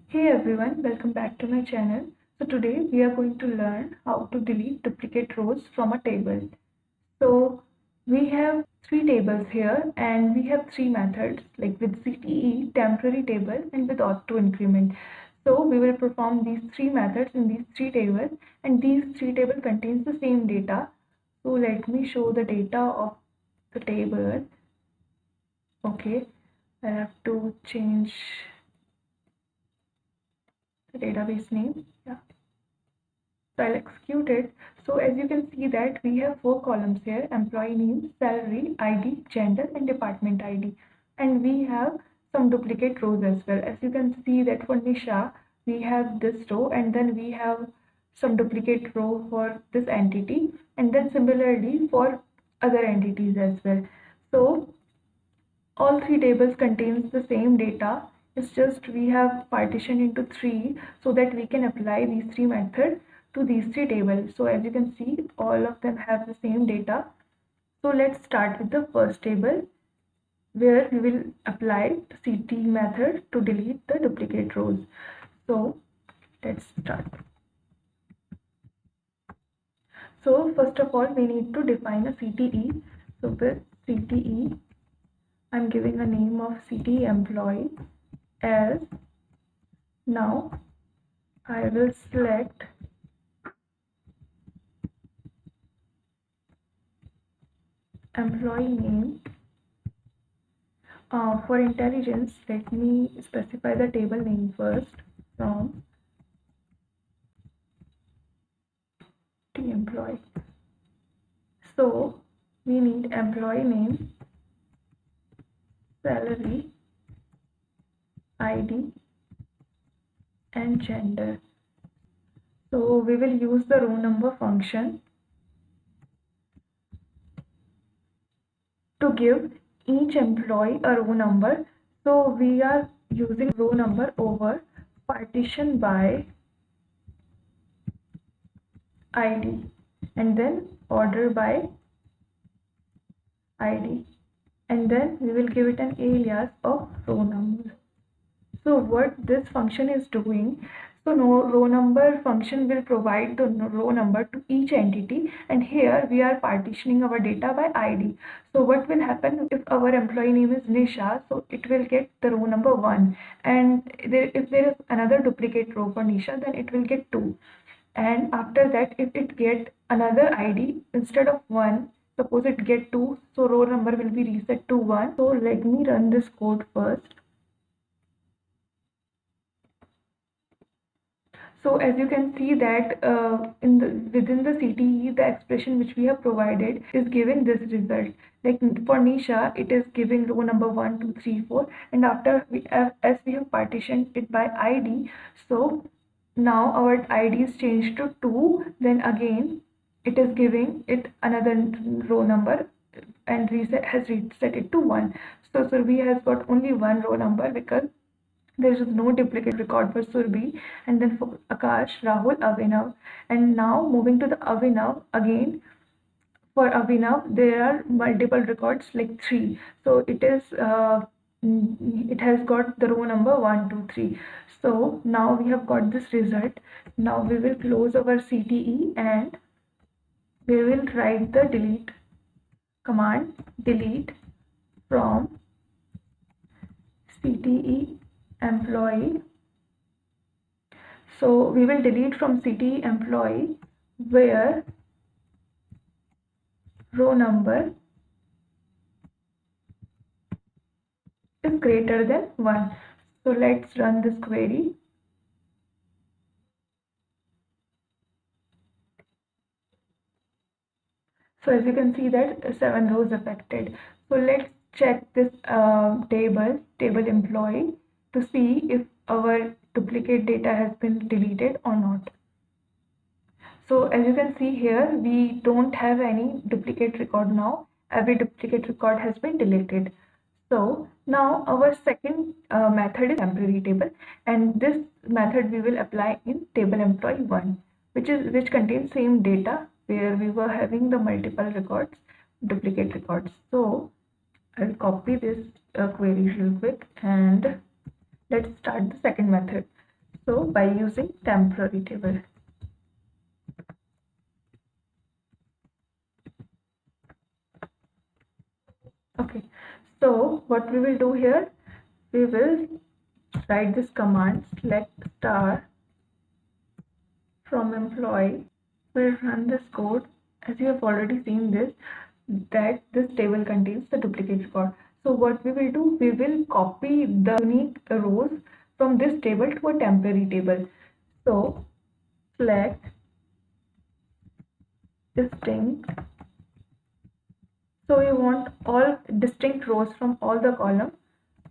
Hey everyone, welcome back to my channel. So today we are going to learn how to delete duplicate rows from a table. So we have three tables here and we have three methods like with CTE, temporary table and with auto increment. So we will perform these three methods in these three tables and these three tables contains the same data. So let me show the data of the table. Okay, I have to change the database name. Yeah. So I'll execute it. So as you can see that we have four columns here: employee name, salary, ID, gender, and department ID. And we have some duplicate rows as well. As you can see that for Nisha, we have this row and then we have some duplicate row for this entity and then similarly for other entities as well. So all three tables contains the same data. It's just we have partitioned into three so that we can apply these three methods to these three tables. So as you can see, all of them have the same data. So let's start with the first table where we will apply the CT method to delete the duplicate rows. So let's start. So first of all, we need to define a CTE. So with CTE, I'm giving a name of CTE employee as. Now I will select employee name. For intelligence, let me specify the table name first from the employee. So we need employee name, salary, ID, and gender. So we will use the row number function to give each employee a row number. So we are using row number over partition by ID and then order by ID, and then we will give it an alias of row number. So what this function is doing, so no row number function will provide the row number to each entity, and here we are partitioning our data by ID. So what will happen if our employee name is Nisha, so it will get the row number 1, and if there is another duplicate row for Nisha, then it will get 2. And after that, if it get another ID instead of 1, suppose it get 2, so row number will be reset to 1. So let me run this code first. So as you can see that within the CTE, the expression which we have provided is giving this result. Like for Nisha, it is giving row number 1, 2, 3, 4, and after as we have partitioned it by ID, so now our ID is changed to 2. Then again, it is giving it another row number and has reset it to 1. So Surabhi has got only one row number because there is no duplicate record for Surbi, and then for Akash, Rahul, Avinav. And now moving to the Avinav again. For Avinav, there are multiple records like 3. So it has got the row number 1, 2, 3. So now we have got this result. Now we will close our CTE and we will write the delete command, delete from CTE employee. So we will delete from CTE employee where row number is greater than 1. So let's run this query. So as you can see that 7 rows affected. So let's check this table employee, to see if our duplicate data has been deleted or not. So as you can see here, we don't have any duplicate record now. Every duplicate record has been deleted. So now our second method is temporary table, and this method we will apply in table employee 1, which contains same data where we were having the multiple records, duplicate records. So I'll copy this query real quick and let's start the second method. So by using temporary table. Okay, so what we will do here, we will write this command select star from employee. We'll run this code. As you have already seen this, that this table contains the duplicate record. So what we will do, we will copy the unique rows from this table to a temporary table. So select distinct. So we want all distinct rows from all the column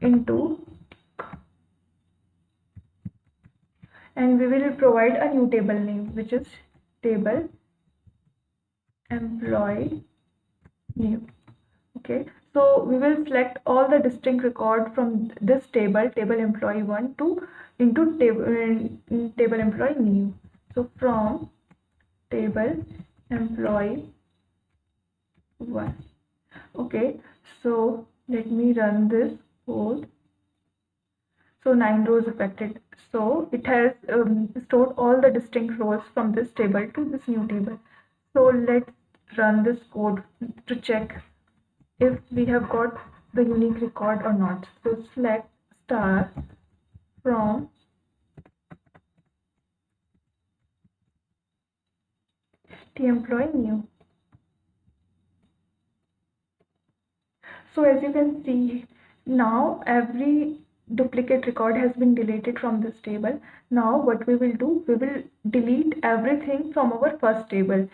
into, and we will provide a new table name, which is table employee new. Okay, so we will select all the distinct record from this table, table employee 1 to into table employee new. So from table employee 1. Okay, so let me run this code. So 9 rows affected. So it has stored all the distinct rows from this table to this new table. So let's run this code to check if we have got the unique record or not. So select star from the employee new. So as you can see, now every duplicate record has been deleted from this table. Now what we will do, we will delete everything from our first table.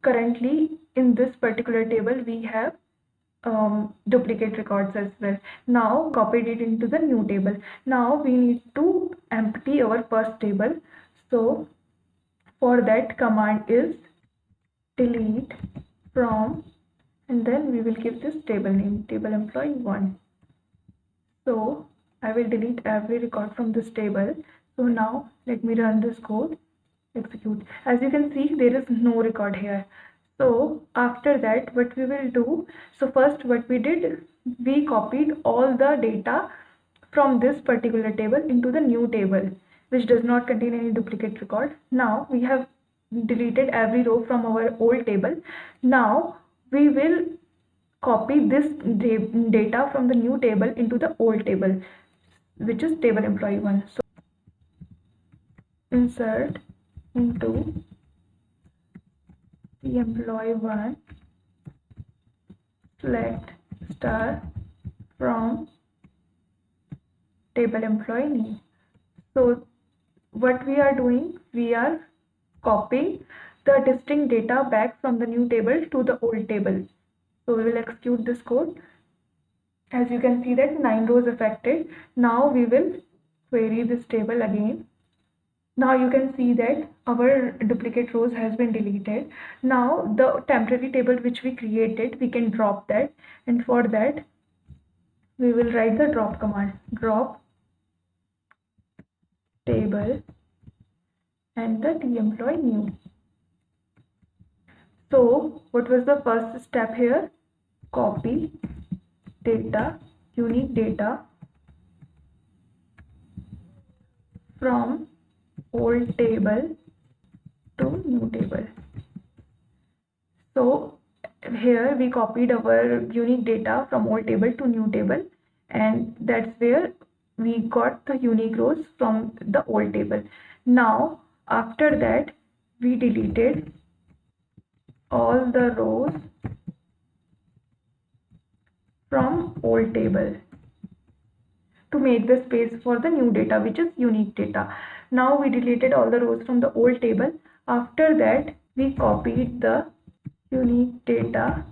Currently in this particular table we have duplicate records as well. Now copied it into the new table. Now we need to empty our first table. So for that, command is delete from, and then we will give this table name, table employee 1. So I will delete every record from this table. So now let me run this code, execute. As you can see, there is no record here. So after that, what we will do, so first what we did, we copied all the data from this particular table into the new table, which does not contain any duplicate record. Now we have deleted every row from our old table. Now we will copy this data from the new table into the old table, which is table employee 1. So insert into the employee 1, select star from table employee new. So what we are doing, we are copying the distinct data back from the new table to the old table. So we will execute this code. As you can see that 9 rows affected. Now we will query this table again. Now you can see that our duplicate rows has been deleted. Now the temporary table which we created, we can drop that, and for that we will write the drop command, drop table and the employee new. So what was the first step here? Copy data, unique data from old table to new table. So here we copied our unique data from old table to new table, and that's where we got the unique rows from the old table. Now after that we deleted all the rows from old table to make the space for the new data, which is unique data. Now we deleted all the rows from the old table. After that we copied the unique data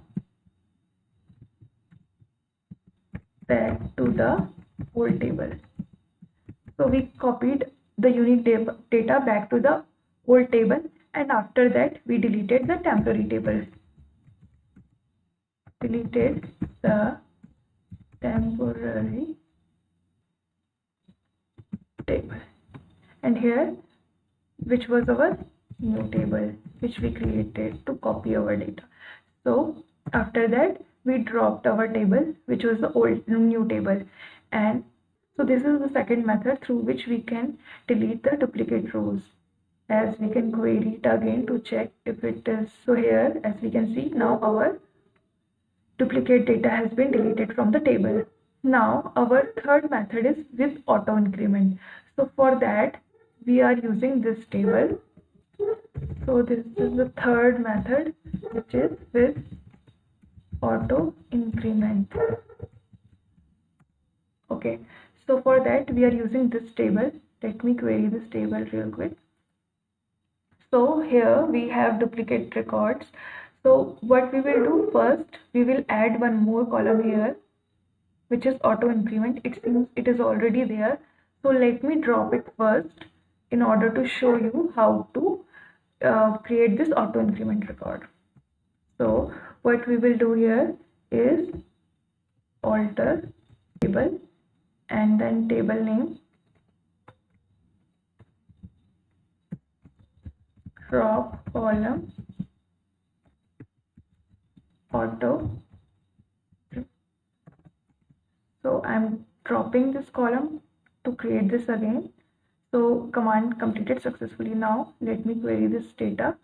back to the old table. So we copied the unique data back to the old table, and after that we deleted the temporary table. Deleted the temporary table, and here which was our new table which we created to copy our data. So after that we dropped our table which was the old new table, and So this is the second method through which we can delete the duplicate rows, as we can query it again to check if it is. So here, as we can see, now our duplicate data has been deleted from the table. Now our third method is with auto increment. So for that we are using this table. So this is the third method, which is with auto increment. Okay, so for that we are using this table. Let me query this table real quick. So here we have duplicate records. So what we will do first, we will add one more column here, which is auto increment. It seems it is already there. So let me drop it first in order to show you how to create this auto increment record. So what we will do here is alter table and then table name, drop column auto. So I'm dropping this column to create this again. So command completed successfully. Now let me query this data.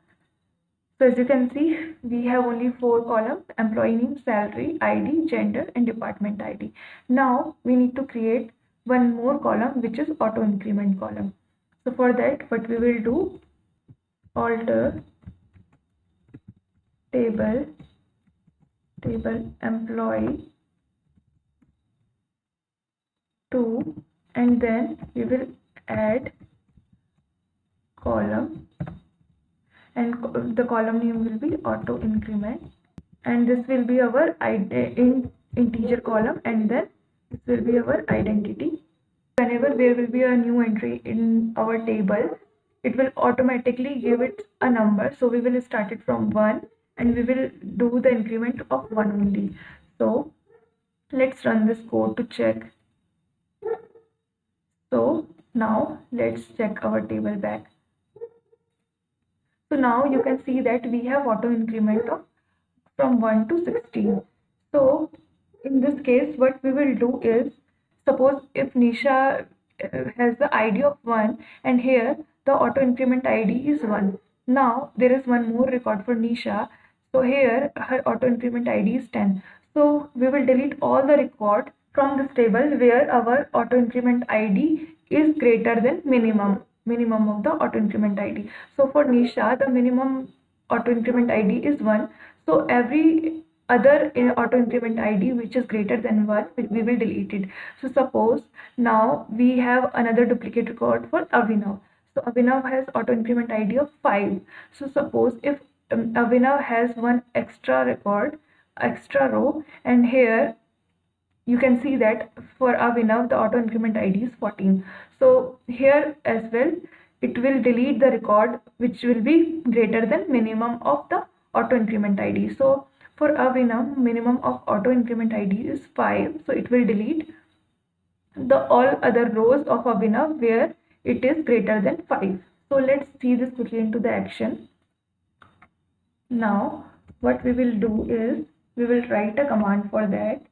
So as you can see, we have only 4 columns: employee name, salary, ID, gender, and department ID. Now we need to create one more column, which is auto increment column. So for that, what we will do, alter table employee 2, and then we will add column, and the column name will be auto increment, and this will be our integer column, and then this will be our identity. Whenever there will be a new entry in our table, it will automatically give it a number. So we will start it from 1 and we will do the increment of 1 only. So let's run this code to check. So now let's check our table back. So now you can see that we have auto increment of from 1 to 16. So in this case, what we will do is, suppose if Nisha has the ID of 1 and here the auto increment ID is 1. Now there is one more record for Nisha. So here her auto increment ID is 10. So we will delete all the record from this table where our auto increment ID is greater than minimum of the auto increment ID. So for Nisha, the minimum auto increment ID is 1. So every other auto increment ID which is greater than 1, we will delete it. So suppose now we have another duplicate record for Avinav. So Avinav has auto increment ID of 5. So suppose if Avinav has one extra record, extra row, and here you can see that for Avinav the auto increment ID is 14. So here as well it will delete the record which will be greater than minimum of the auto increment ID. So for Avinav, minimum of auto increment ID is 5. So it will delete the all other rows of Avinav where it is greater than 5. So let's see this quickly into the action. Now what we will do is we will write a command for that.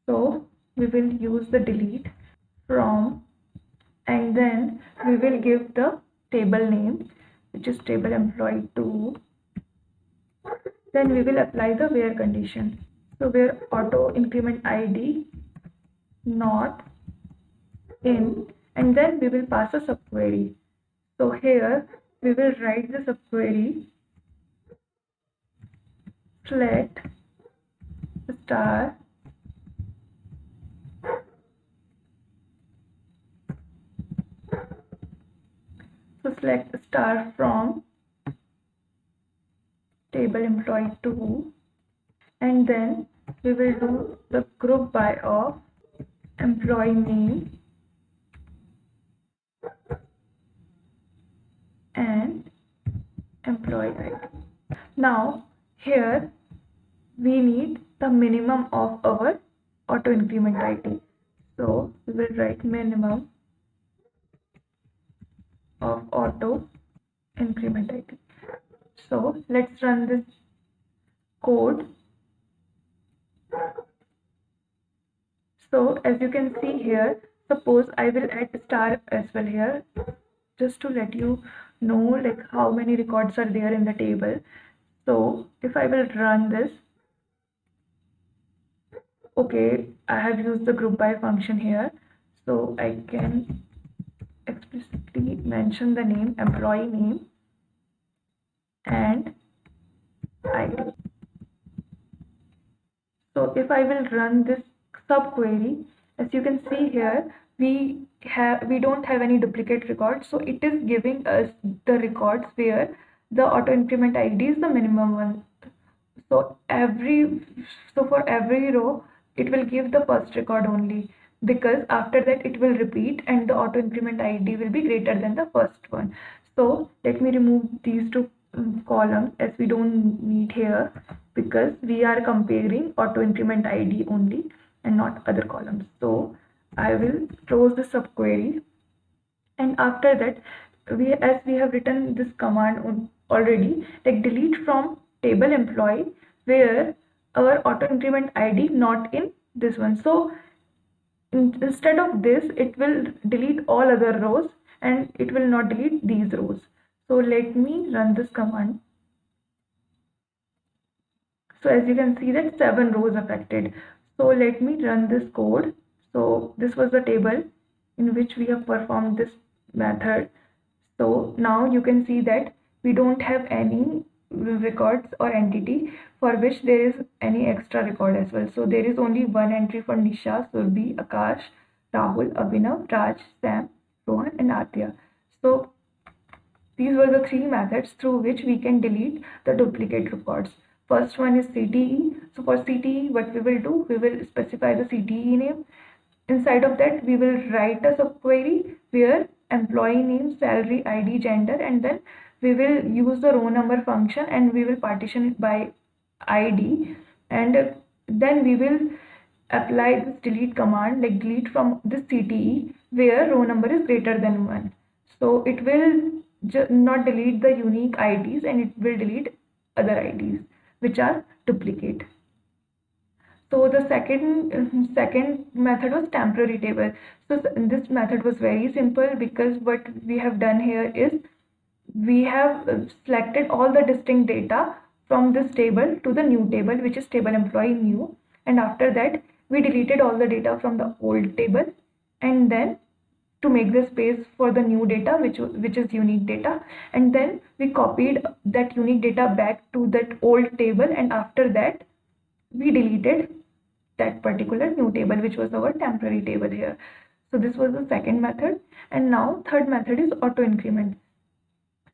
So we will use the delete from, and then we will give the table name, which is table employee 2. Then we will apply the where condition. So where auto increment ID not in, and then we will pass a subquery. So here we will write the subquery select star so select star from table employee 2, and then we will do the group by of employee name and employee ID. Now here we need the minimum of our auto increment ID. So we will write minimum of auto increment ID. So let's run this code. So as you can see here, suppose I will add star as well here, just to let you know like how many records are there in the table. So if I will run this, okay, I have used the group by function here, so I can explicitly mention the name, employee name and ID. So if I will run this subquery, as you can see here, we don't have any duplicate records, so it is giving us the records where the auto increment ID is the minimum one. So for every row, it will give the first record only, because after that it will repeat and the auto increment ID will be greater than the first one. So let me remove these two columns as we don't need here, because we are comparing auto increment ID only and not other columns. So I will close the subquery, and after that as we have written this command already, like delete from table employee where our auto increment ID not in this one. So instead of this, it will delete all other rows and it will not delete these rows. So let me run this command. So as you can see that 7 rows affected. So let me run this code. So this was the table in which we have performed this method. So now you can see that we don't have any records or entity for which there is any extra record as well. So there is only one entry for Nisha, Surbhi, Akash, Rahul, Abhinav, Raj, Sam, Rohan and Atya. So these were the 3 methods through which we can delete the duplicate records. First one is CTE. So for CTE, what we will do, we will specify the CTE name. Inside of that, we will write a subquery where employee name, salary, ID, gender, and then we will use the row number function and we will partition it by ID, and then we will apply this delete command, like delete from this CTE where row number is greater than 1. So it will not delete the unique IDs and it will delete other IDs which are duplicate. So the second method was temporary table. So this method was very simple, because what we have done here is we have selected all the distinct data from this table to the new table, which is table employee new, and after that we deleted all the data from the old table, and then to make the space for the new data which is unique data, and then we copied that unique data back to that old table, and after that we deleted that particular new table which was our temporary table here. So this was the second method, and now third method is auto increment.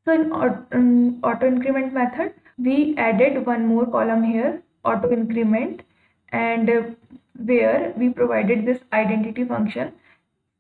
So in auto increment method, we added one more column here, auto increment, and where we provided this identity function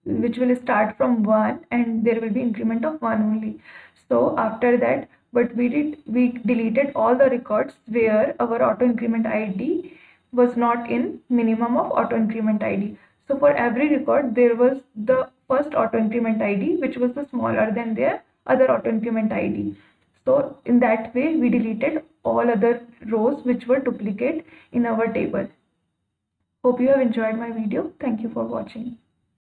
which will start from 1 and there will be increment of 1 only. So after that, what we did, we deleted all the records where our auto increment ID was not in minimum of auto increment ID. So for every record, there was the first auto increment ID which was the smaller than their other auto increment ID. So in that way, we deleted all other rows which were duplicate in our table. Hope you have enjoyed my video. Thank you for watching.